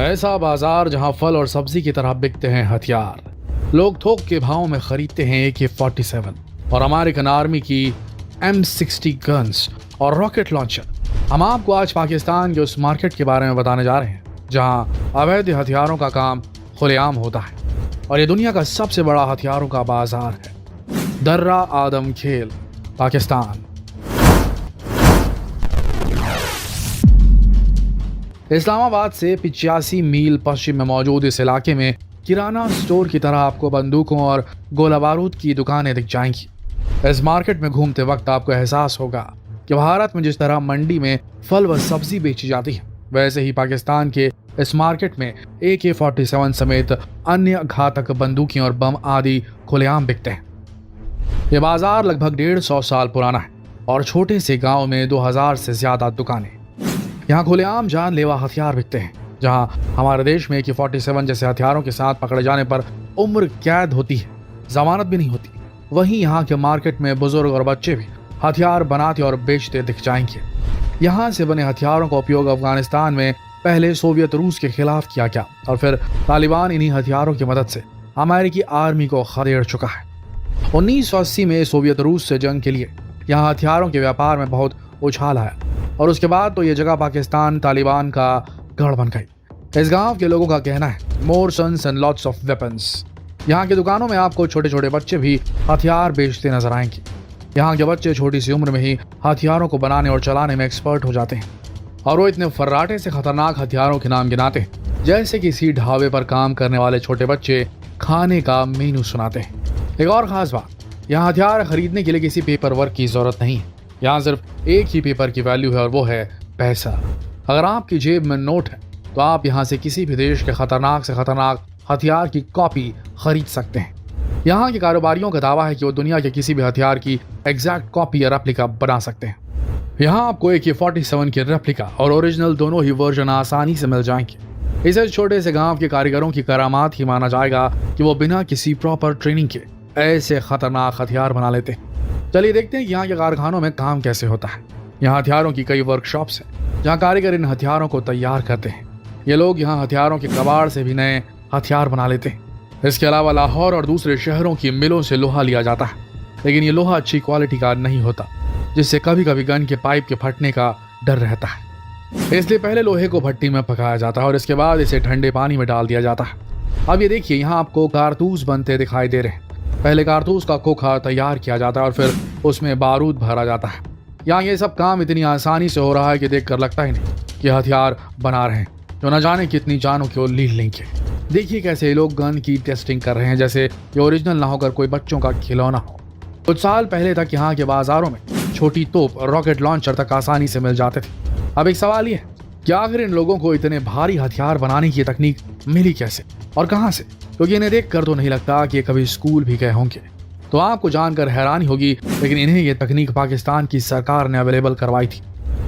ऐसा बाजार जहां फल और सब्जी की तरह बिकते हैं हथियार। लोग थोक के भाव में खरीदते हैं AK-47 और अमेरिकन आर्मी की M60 गन्स और रॉकेट लॉन्चर। हम आपको आज पाकिस्तान के उस मार्केट के बारे में बताने जा रहे हैं जहां अवैध हथियारों का काम खुलेआम होता है और ये दुनिया का सबसे बड़ा हथियारों का बाजार है। दर्रा आदम खेल, पाकिस्तान। इस्लामाबाद से 85 मील पश्चिम में मौजूद इस इलाके में किराना स्टोर की तरह आपको बंदूकों और गोला बारूद की दुकानें दिख जाएंगी। इस मार्केट में घूमते वक्त आपको एहसास होगा कि भारत में जिस तरह मंडी में फल व सब्जी बेची जाती है, वैसे ही पाकिस्तान के इस मार्केट में AK-47 समेत अन्य घातक बंदूकें और बम आदि खुलेआम बिकते हैं। ये बाजार लगभग 150 साल पुराना है और छोटे से गांव में 2000 से ज्यादा दुकानें। यहाँ खुलेआम जानलेवा हथियार बिकते हैं। जहां हमारे देश में AK-47 जैसे हथियारों के साथ पकड़े जाने पर उम्र कैद होती है, जमानत भी नहीं होती, वहीं यहाँ के मार्केट में बुजुर्ग और बच्चे भी हथियार बनाते और बेचते दिख जाएंगे। यहाँ से बने हथियारों का उपयोग अफगानिस्तान में पहले सोवियत रूस के खिलाफ किया गया और फिर तालिबान इन्हीं हथियारों की मदद से अमेरिकी आर्मी को खदेड़ चुका है। 1980 में सोवियत रूस से जंग के लिए यहाँ हथियारों के व्यापार में बहुत उछाल आया और उसके बाद तो ये जगह पाकिस्तान तालिबान का गढ़ बन गई। इस गांव के लोगों का कहना है more sons and lots of weapons. यहाँ की दुकानों में आपको छोटे छोटे बच्चे भी हथियार बेचते नजर आएंगे। यहाँ के बच्चे छोटी सी उम्र में ही हथियारों को बनाने और चलाने में एक्सपर्ट हो जाते हैं और वो इतने फर्राटे से खतरनाक हथियारों के नाम गिनाते हैं जैसे किसी ढाबे पर काम करने वाले छोटे बच्चे खाने का मेनू सुनाते हैं। एक और खास बात, यहाँ हथियार खरीदने के लिए किसी पेपर वर्क की जरूरत नहीं है। यहाँ सिर्फ एक ही पेपर की वैल्यू है और वो है पैसा। अगर आपकी जेब में नोट है तो आप यहाँ से किसी भी देश के खतरनाक से खतरनाक हथियार की कॉपी खरीद सकते हैं। यहाँ के कारोबारियों का दावा है कि वो दुनिया के किसी भी हथियार की एग्जैक्ट कॉपी या रेप्लिका बना सकते हैं। यहाँ आपको AK-47 की रेप्लिका और ओरिजिनल दोनों ही वर्जन आसानी से मिल जाएंगे। इसे छोटे से गांव के कारीगरों की करामात ही माना जाएगा कि वो बिना किसी प्रॉपर ट्रेनिंग के ऐसे खतरनाक हथियार बना लेते हैं। चलिए देखते हैं कि यहाँ के कारखानों में काम कैसे होता है। यहाँ हथियारों की कई वर्कशॉप्स हैं जहाँ कारीगर इन हथियारों को तैयार करते हैं। ये लोग यहाँ हथियारों के कबाड़ से भी नए हथियार बना लेते हैं। इसके अलावा लाहौर और दूसरे शहरों की मिलों से लोहा लिया जाता है, लेकिन ये लोहा अच्छी क्वालिटी का नहीं होता, जिससे कभी कभी गन के पाइप के फटने का डर रहता है। इसलिए पहले लोहे को भट्टी में पकाया जाता है और इसके बाद इसे ठंडे पानी में डाल दिया जाता है। अब ये देखिए, यहाँ आपको कारतूस बनते दिखाई दे रहे हैं। पहले कारतूस का खोखा तैयार किया जाता है और फिर उसमें बारूद भरा जाता है। यहाँ ये सब काम इतनी आसानी से हो रहा है कि देखकर लगता ही नहीं कि हथियार बना रहे हैं जो न जाने कितनी जानों को लील लेंगे। देखिए कैसे ये लोग गन की टेस्टिंग कर रहे हैं जैसे ये ओरिजिनल ना होकर कोई बच्चों का खिलौना हो। कुछ साल पहले तक यहाँ के बाजारों में छोटी तोप और रॉकेट लॉन्चर तक आसानी से मिल जाते थे। अब एक सवाल ये है कि आखिर इन लोगों को इतने भारी हथियार बनाने की तकनीक मिली कैसे और कहां से? क्योंकि इन्हें देखकर तो नहीं लगता कि ये कभी स्कूल भी गए होंगे। तो आपको जानकर हैरानी होगी, लेकिन इन्हें ये तकनीक पाकिस्तान की सरकार ने अवेलेबल करवाई थी।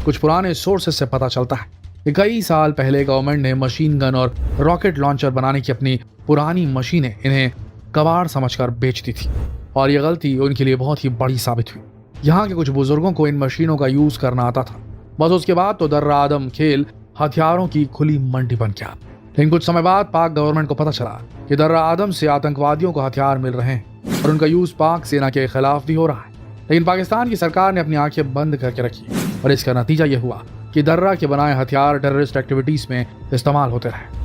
कुछ पुराने सोर्सेस से पता चलता है कि कई साल पहले गवर्नमेंट ने मशीन गन और रॉकेट लॉन्चर बनाने की अपनी पुरानी मशीनें इन्हें कबाड़ समझकर बेचती थी और ये गलती उनके लिए बहुत ही बड़ी साबित हुई। यहाँ के कुछ बुजुर्गों को इन मशीनों का यूज करना आता था, बस उसके बाद तो दर्रा आदम खेल हथियारों की खुली मंडी बन गया। लेकिन कुछ समय बाद पाक गवर्नमेंट को पता चला कि दर्रा आदम से आतंकवादियों को हथियार मिल रहे हैं और उनका यूज पाक सेना के खिलाफ भी हो रहा है। लेकिन पाकिस्तान की सरकार ने अपनी आंखें बंद करके रखी और इसका नतीजा यह हुआ कि दर्रा के बनाए हथियार टेररिस्ट एक्टिविटीज में इस्तेमाल होते रहे।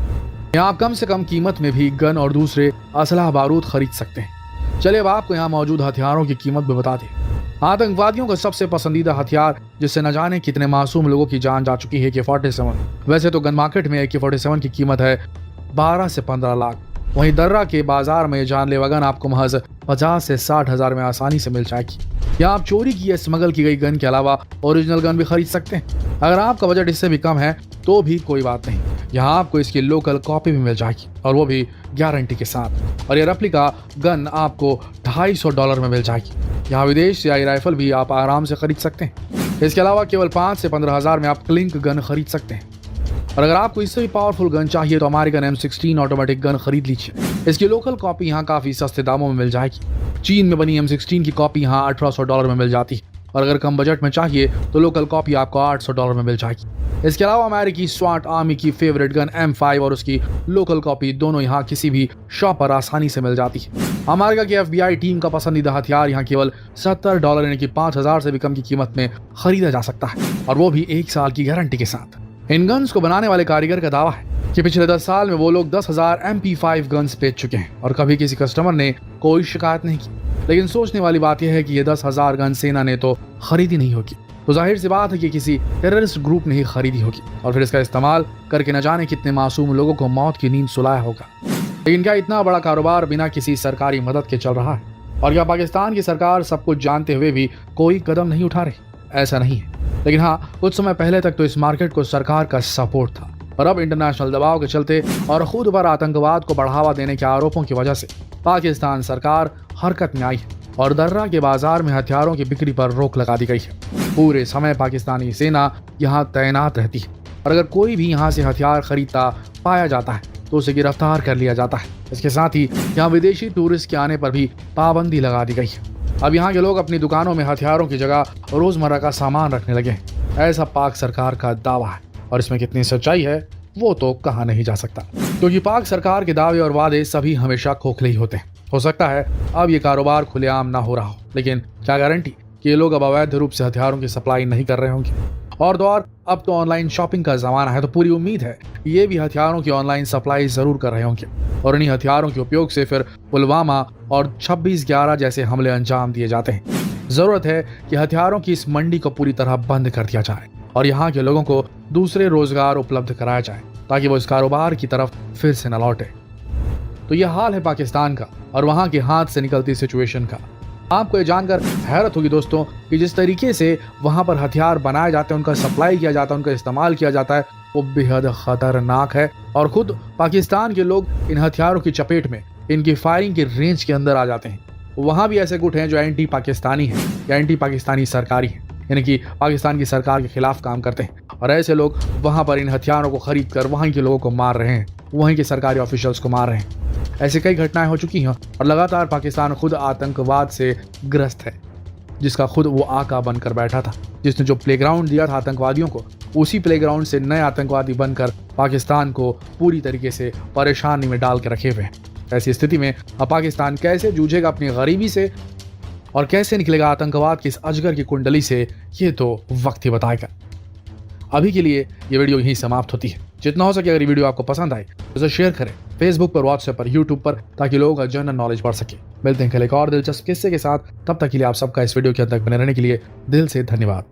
यहाँ आप कम से कम कीमत में भी गन और दूसरे असलहा बारूद खरीद सकते हैं। चलिए अब आपको यहाँ मौजूद हथियारों की कीमत भी बता दें। आतंकवादियों का सबसे पसंदीदा हथियार जिससे न जाने कितने मासूम लोगों की जान जा चुकी है AK-47। वैसे तो गन मार्केट में AK-47 की कीमत है 12 से 15 लाख। वहीं दर्रा के बाजार में जानलेवा गन आपको महज 50 से 60 हजार में आसानी से मिल जाएगी। यहाँ आप चोरी की या स्मगल की गई गन के अलावा ओरिजिनल गन भी खरीद सकते हैं। अगर आपका बजट इससे भी कम है तो भी कोई बात नहीं, यहाँ आपको इसकी लोकल कॉपी भी मिल जाएगी और वो भी गारंटी के साथ। और ये रेप्लिका गन आपको $250 में मिल जाएगी। यहाँ विदेश से आई राइफल भी आप आराम से खरीद सकते हैं। इसके अलावा केवल 5 से 15 हजार में आप क्लिंक गन खरीद सकते हैं। और अगर आपको इससे भी पावरफुल गन चाहिए तो अमेरिकन M16 ऑटोमेटिक गन खरीद लीजिए। इसकी लोकल कॉपी यहाँ काफी सस्ते दामों में मिल जाएगी। चीन में बनी M16 की कॉपी यहाँ $1800 में मिल जाती है और अगर कम बजट में चाहिए तो लोकल कॉपी आपको $800 में मिल जाएगी। इसके अलावा अमेरिकी स्वाट आर्मी की फेवरेट गन M5 और उसकी लोकल कॉपी दोनों यहाँ किसी भी शॉप पर आसानी से मिल जाती है। अमेरिका की FBI टीम का पसंदीदा हथियार यहाँ केवल $70 यानी कि 5,000 से भी कम की कीमत में खरीदा जा सकता है, और वो भी 1 साल की गारंटी के साथ। इन गन्स को बनाने वाले कारीगर का दावा है कि पिछले 10 साल में वो लोग 10,000 MP5 गन्स बेच चुके हैं और कभी किसी कस्टमर ने कोई शिकायत नहीं की। लेकिन सोचने वाली बात यह है कि ये 10,000 गन सेना ने तो खरीदी नहीं होगी, तो जाहिर सी बात है कि किसी टेररिस्ट ग्रुप ने ही खरीदी होगी और फिर इसका इस्तेमाल करके न जाने कितने मासूम लोगों को मौत की नींद सुलाया होगा। लेकिन क्या इतना बड़ा कारोबार बिना किसी सरकारी मदद के चल रहा है? और क्या पाकिस्तान की सरकार सब कुछ जानते हुए भी कोई कदम नहीं उठा रही? ऐसा नहीं है, लेकिन हाँ, कुछ समय पहले तक तो इस मार्केट को सरकार का सपोर्ट था, और अब इंटरनेशनल दबाव के चलते और खुद पर आतंकवाद को बढ़ावा देने के आरोपों की वजह से पाकिस्तान सरकार हरकत में आई है और दर्रा के बाजार में हथियारों की बिक्री पर रोक लगा दी गई है। पूरे समय पाकिस्तानी सेना यहाँ तैनात रहती है और अगर कोई भी यहाँ से हथियार खरीदता पाया जाता है तो उसे गिरफ्तार कर लिया जाता है। इसके साथ ही यहाँ विदेशी टूरिस्ट के आने पर भी पाबंदी लगा दी गई है। अब यहाँ के लोग अपनी दुकानों में हथियारों की जगह रोजमर्रा का सामान रखने लगे हैं, ऐसा पाक सरकार का दावा है, और इसमें कितनी सच्चाई है वो तो कहा नहीं जा सकता, क्योंकि पाक सरकार के दावे और वादे सभी हमेशा खोखले ही होते हैं। हो सकता है अब ये कारोबार खुलेआम ना हो रहा हो, लेकिन क्या गारंटी कि ये लोग अब अवैध रूप से हथियारों की सप्लाई नहीं कर रहे होंगे। और तो और अब तो ऑनलाइन शॉपिंग का जमाना है, तो पूरी उम्मीद है ये भी हथियारों की ऑनलाइन सप्लाई जरूर कर रहे होंगे और इन्हीं हथियारों के उपयोग से फिर पुलवामा और 26/11 जैसे हमले अंजाम दिए जाते हैं। जरूरत है कि हथियारों की इस मंडी को पूरी तरह बंद कर दिया जाए और यहाँ के लोगों को दूसरे रोजगार उपलब्ध कराया जाए ताकि वो इस कारोबार की तरफ फिर से न लौटे। तो यह हाल है पाकिस्तान का और वहाँ के हाथ से निकलती सिचुएशन का। आपको ये जानकर हैरत होगी दोस्तों कि जिस तरीके से वहाँ पर हथियार बनाए जाते हैं, उनका सप्लाई किया जाता है, उनका इस्तेमाल किया जाता है, वो बेहद खतरनाक है और खुद पाकिस्तान के लोग इन हथियारों की चपेट में, इनकी फायरिंग की रेंज के अंदर आ जाते हैं। वहाँ भी ऐसे गुट हैं जो एंटी पाकिस्तानी हैं या एंटी पाकिस्तानी सरकारी हैं, यानी कि पाकिस्तान की सरकार के खिलाफ काम करते हैं, और ऐसे लोग वहाँ पर इन हथियारों को खरीद कर वहीं के लोगों को मार रहे हैं, वहीं के सरकारी ऑफिशियल्स को मार रहे हैं। ऐसी कई घटनाएं हो चुकी हैं और लगातार पाकिस्तान खुद आतंकवाद से ग्रस्त है, जिसका खुद वो आका बनकर बैठा था, जिसने जो प्लेग्राउंड दिया था आतंकवादियों को, उसी प्लेग्राउंड से नए आतंकवादी बनकर पाकिस्तान को पूरी तरीके से परेशानी में डाल के रखे हुए हैं। ऐसी स्थिति में अब पाकिस्तान कैसे जूझेगा अपनी गरीबी से और कैसे निकलेगा आतंकवाद की इस अजगर की कुंडली से, ये तो वक्त ही बताएगा। अभी के लिए ये वीडियो यहीं समाप्त होती है। जितना हो सके अगर ये वीडियो आपको पसंद आए तो इसे शेयर करें फेसबुक पर, व्हाट्सएप पर, यूट्यूब पर, ताकि लोगों का जनरल नॉलेज बढ़ सके। मिलते हैं कल एक और दिलचस्प किस्से के साथ, तब तक के लिए आप सबका इस वीडियो के अंत तक बने रहने के लिए दिल से धन्यवाद।